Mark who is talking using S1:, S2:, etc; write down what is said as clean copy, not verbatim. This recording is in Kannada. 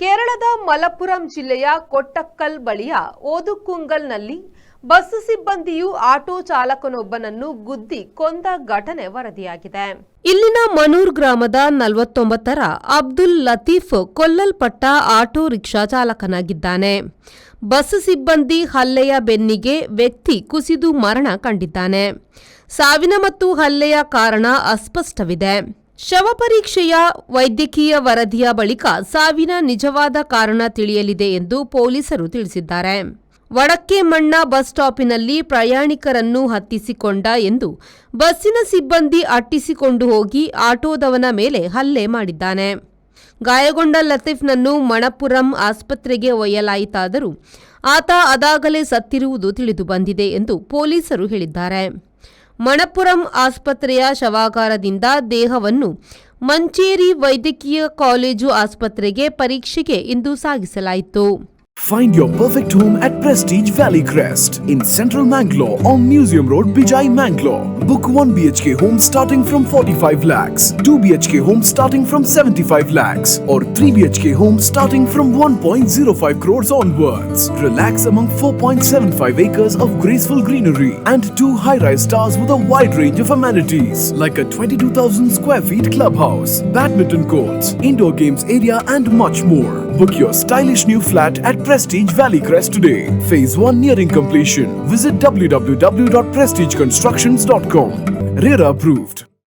S1: ಕೇರಳದ ಮಲಪ್ಪುರಂ ಜಿಲ್ಲೆಯ ಕೊಟ್ಟಕ್ಕಲ್ ಬಳಿಯ ಓದುಕುಂಗಲ್ನಲ್ಲಿ ಬಸ್ ಸಿಬ್ಬಂದಿಯು ಆಟೋ ಚಾಲಕನೊಬ್ಬನನ್ನು ಗುದ್ದಿ ಕೊಂದ ಘಟನೆ ವರದಿಯಾಗಿದೆ. ಇಲ್ಲಿನ ಮನೂರ್ ಗ್ರಾಮದ 49ರ ಅಬ್ದುಲ್ ಲತೀಫ್ ಕೊಲ್ಲಲ್ಪಟ್ಟ ಆಟೋ ರಿಕ್ಷಾ ಚಾಲಕನಾಗಿದ್ದಾನೆ. ಬಸ್ ಸಿಬ್ಬಂದಿ ಹಲ್ಲೆಯ ಬೆನ್ನಿಗೆ ವ್ಯಕ್ತಿ ಕುಸಿದು ಮರಣ ಕಂಡಿದ್ದಾನೆ. ಸಾವಿನ ಮತ್ತು ಹಲ್ಲೆಯ ಕಾರಣ ಅಸ್ಪಷ್ಟವಿದೆ. ಶವ ಪರೀಕ್ಷೆಯ ವೈದ್ಯಕೀಯ ವರದಿಯ ಬಳಿಕ ಸಾವಿನ ನಿಜವಾದ ಕಾರಣ ತಿಳಿಯಲಿದೆ ಎಂದು ಪೊಲೀಸರು ತಿಳಿಸಿದ್ದಾರೆ. ವಡಕ್ಕೆಮಣ್ಣ ಬಸ್ ಸ್ಟಾಪಿನಲ್ಲಿ ಪ್ರಯಾಣಿಕರನ್ನು ಹತ್ತಿಸಿಕೊಂಡ ಎಂದು ಬಸ್ಸಿನ ಸಿಬ್ಬಂದಿ ಅಟ್ಟಿಸಿಕೊಂಡು ಹೋಗಿ ಆಟೋದವನ ಮೇಲೆ ಹಲ್ಲೆ ಮಾಡಿದ್ದಾನೆ. ಗಾಯಗೊಂಡ ಲತೀಫ್ನನ್ನು ಮಣಪ್ಪುರಂ ಆಸ್ಪತ್ರೆಗೆ ಒಯ್ಯಲಾಯಿತಾದರೂ ಆತ ಅದಾಗಲೇ ಸತ್ತಿರುವುದು ತಿಳಿದುಬಂದಿದೆ ಎಂದು ಪೊಲೀಸರು ಹೇಳಿದ್ದಾರೆ. ಮಣಪ್ಪುರಂ ಆಸ್ಪತ್ರೆಯ ಶವಾಗಾರದಿಂದ ದೇಹವನ್ನು ಮಂಚೇರಿ ವೈದ್ಯಕೀಯ ಕಾಲೇಜು ಆಸ್ಪತ್ರೆಗೆ ಪರೀಕ್ಷೆಗೆ ಇಂದು ಸಾಗಿಸಲಾಯಿತು.
S2: Find your perfect home at Prestige Valley Crest in Central Mangalore on Museum Road, Bijai, Mangalore. Book 1 BHK home starting from 45 lakhs, 2 BHK home starting from 75 lakhs or 3 BHK home starting from 1.05 crores onwards. Relax among 4.75 acres of graceful greenery and 2 high-rise towers with a wide range of amenities like a 22,000 square feet clubhouse, badminton courts, indoor games area and much more. Book your stylish new flat at Prestige Valley Crest today. Phase 1 nearing completion. Visit www.prestigeconstructions.com. RERA approved.